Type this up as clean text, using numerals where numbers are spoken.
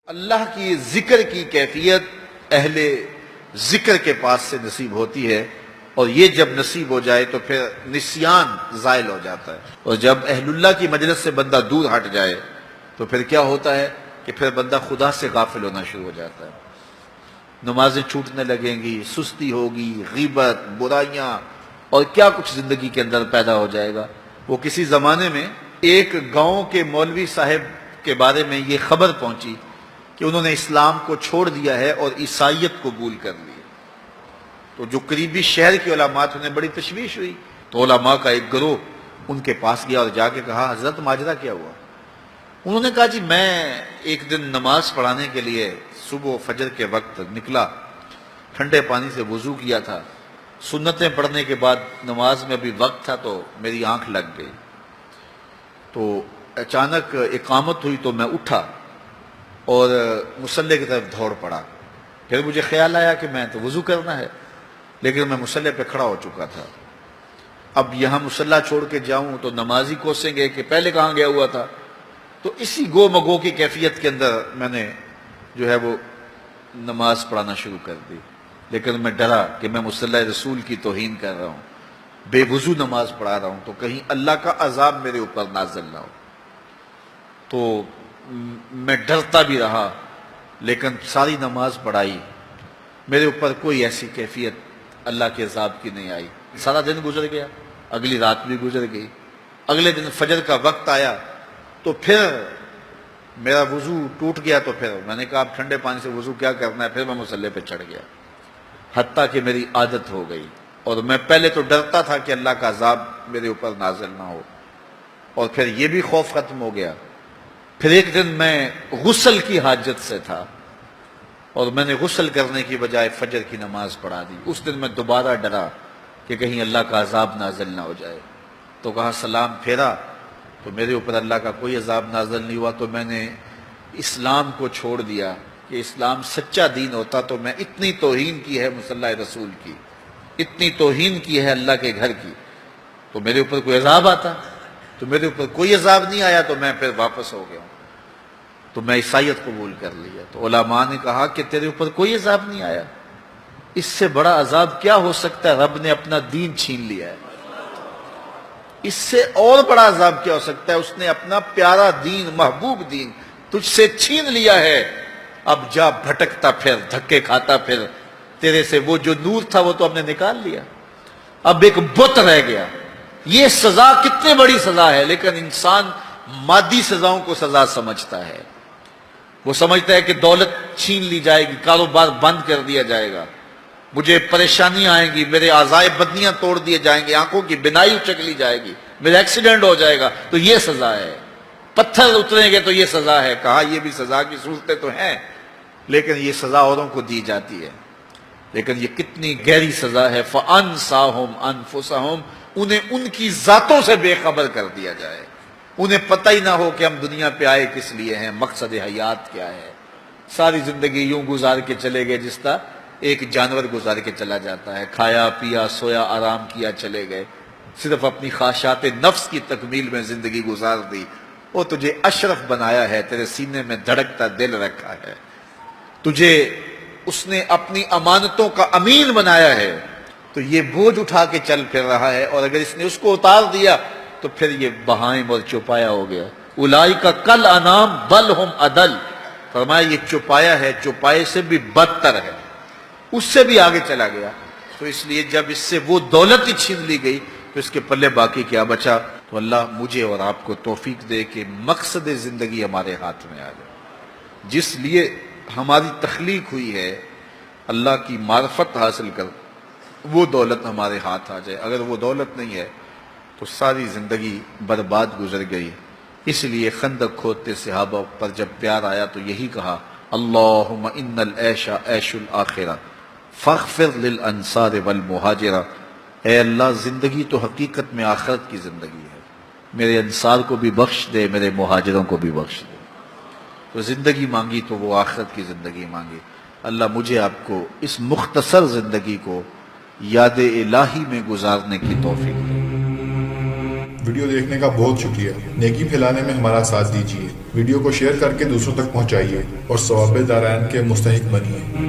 اللہ کی ذکر کی کیفیت اہل ذکر کے پاس سے نصیب ہوتی ہے، اور یہ جب نصیب ہو جائے تو پھر نسیان زائل ہو جاتا ہے۔ اور جب اہل اللہ کی مجلس سے بندہ دور ہٹ جائے تو پھر کیا ہوتا ہے کہ پھر بندہ خدا سے غافل ہونا شروع ہو جاتا ہے، نمازیں چھوٹنے لگیں گی، سستی ہوگی، غیبت، برائیاں اور کیا کچھ زندگی کے اندر پیدا ہو جائے گا۔ وہ کسی زمانے میں ایک گاؤں کے مولوی صاحب کے بارے میں یہ خبر پہنچی کہ انہوں نے اسلام کو چھوڑ دیا ہے اور عیسائیت قبول کر لی۔ تو جو قریبی شہر کے علماء تھے انہیں بڑی تشویش ہوئی، تو علماء کا ایک گروہ ان کے پاس گیا اور جا کے کہا حضرت ماجرا کیا ہوا؟ انہوں نے کہا جی میں ایک دن نماز پڑھانے کے لیے صبح فجر کے وقت نکلا، ٹھنڈے پانی سے وضو کیا تھا، سنتیں پڑھنے کے بعد نماز میں ابھی وقت تھا تو میری آنکھ لگ گئی، تو اچانک اقامت ہوئی تو میں اٹھا اور مصلی کی طرف دوڑ پڑا۔ پھر مجھے خیال آیا کہ میں تو وضو کرنا ہے، لیکن میں مصلی پہ کھڑا ہو چکا تھا، اب یہاں مصلی چھوڑ کے جاؤں تو نمازی کوسیں گے کہ پہلے کہاں گیا ہوا تھا۔ تو اسی گو مگو کی کیفیت کے اندر میں نے جو ہے وہ نماز پڑھانا شروع کر دی، لیکن میں ڈرا کہ میں مصلی رسول کی توہین کر رہا ہوں، بے وضو نماز پڑھا رہا ہوں، تو کہیں اللہ کا عذاب میرے اوپر نازل نہ ہو۔ تو میں ڈرتا بھی رہا، لیکن ساری نماز پڑھائی، میرے اوپر کوئی ایسی کیفیت اللہ کے عذاب کی نہیں آئی۔ سارا دن گزر گیا، اگلی رات بھی گزر گئی، اگلے دن فجر کا وقت آیا تو پھر میرا وضو ٹوٹ گیا، تو پھر میں نے کہا اب ٹھنڈے پانی سے وضو کیا کرنا ہے، پھر میں مصلی پہ چڑھ گیا، حتیٰ کہ میری عادت ہو گئی، اور میں پہلے تو ڈرتا تھا کہ اللہ کا عذاب میرے اوپر نازل نہ ہو، اور پھر یہ بھی خوف ختم ہو گیا۔ پھر ایک دن میں غسل کی حاجت سے تھا اور میں نے غسل کرنے کی بجائے فجر کی نماز پڑھا دی۔ اس دن میں دوبارہ ڈرا کہ کہیں اللہ کا عذاب نازل نہ ہو جائے، تو کہا سلام پھیرا تو میرے اوپر اللہ کا کوئی عذاب نازل نہیں ہوا، تو میں نے اسلام کو چھوڑ دیا کہ اسلام سچا دین ہوتا تو میں اتنی توہین کی ہے مصلی رسول کی، اتنی توہین کی ہے اللہ کے گھر کی، تو میرے اوپر کوئی عذاب آتا، تو میرے اوپر کوئی عذاب نہیں آیا، تو میں پھر واپس ہو گیا، تو میں عیسائیت قبول کر لیا۔ تو علماء نے کہا کہ تیرے اوپر کوئی عذاب نہیں آیا، اس سے بڑا عذاب کیا ہو سکتا ہے، رب نے اپنا دین چھین لیا ہے، اس سے اور بڑا عذاب کیا ہو سکتا ہے، اس نے اپنا پیارا دین، محبوب دین تجھ سے چھین لیا ہے، اب جا بھٹکتا پھر، دھکے کھاتا پھر، تیرے سے وہ جو نور تھا وہ تو ہم نے نکال لیا، اب ایک بت رہ گیا۔ یہ سزا کتنی بڑی سزا ہے، لیکن انسان مادی سزاؤں کو سزا سمجھتا ہے، وہ سمجھتا ہے کہ دولت چھین لی جائے گی، کاروبار بند کر دیا جائے گا، مجھے پریشانیاں آئیں گی، میرے اعضائے بدنیاں توڑ دیے جائیں گے، آنکھوں کی بینائی اچک لی جائے گی، میرا ایکسیڈنٹ ہو جائے گا تو یہ سزا ہے، پتھر اتریں گے تو یہ سزا ہے۔ کہا یہ بھی سزا کی صورتیں تو ہیں، لیکن یہ سزا اوروں کو دی جاتی ہے، لیکن یہ کتنی گہری سزا ہے۔ فَأَنْسَاهُمْ أَنفُسَهُمْ، انہیں ان کی ذاتوں سے بے خبر کر دیا جائے، انہیں پتہ ہی نہ ہو کہ ہم دنیا پہ آئے کس لیے ہیں، مقصد حیات کیا ہے۔ ساری زندگی یوں گزار کے چلے گئے جس طرح ایک جانور گزار کے چلا جاتا ہے، کھایا پیا سویا آرام کیا چلے گئے، صرف اپنی خواہشات نفس کی تکمیل میں زندگی گزار دی۔ وہ تجھے اشرف بنایا ہے، تیرے سینے میں دھڑکتا دل رکھا ہے، تجھے اس نے اپنی امانتوں کا امین بنایا ہے، تو یہ بوجھ اٹھا کے چل پھر رہا ہے، اور اگر اس نے اس کو اتار دیا تو پھر یہ بہائم اور چوپایا ہو گیا۔ اولئک کالانعام بل ہم اضل، فرمایا یہ چوپایا ہے، چوپائے سے بھی بدتر ہے، اس سے بھی آگے چلا گیا۔ تو اس لیے جب اس سے وہ دولت ہی چھین لی گئی تو اس کے پلے باقی کیا بچا؟ تو اللہ مجھے اور آپ کو توفیق دے کہ مقصد زندگی ہمارے ہاتھ میں آ جائے، جس لیے ہماری تخلیق ہوئی ہے، اللہ کی معرفت حاصل کر وہ دولت ہمارے ہاتھ آ جائے۔ اگر وہ دولت نہیں ہے تو ساری زندگی برباد گزر گئی۔ اس لیے خندق کھودتے صحابہ پر جب پیار آیا تو یہی کہا اللہم ان العیش عیش الآخرہ فاغفر للانصار والمہاجرہ، اے اللہ زندگی تو حقیقت میں آخرت کی زندگی ہے، میرے انصار کو بھی بخش دے، میرے مہاجروں کو بھی بخش دے۔ تو زندگی مانگی تو وہ آخرت کی زندگی مانگی۔ اللہ مجھے آپ کو اس مختصر زندگی کو یاد الہی میں گزارنے کی توفیق دے۔ ویڈیو دیکھنے کا بہت شکریہ۔ نیکی پھیلانے میں ہمارا ساتھ دیجیے، ویڈیو کو شیئر کر کے دوسروں تک پہنچائیے اور ثواب دارین کے مستحق بنیے۔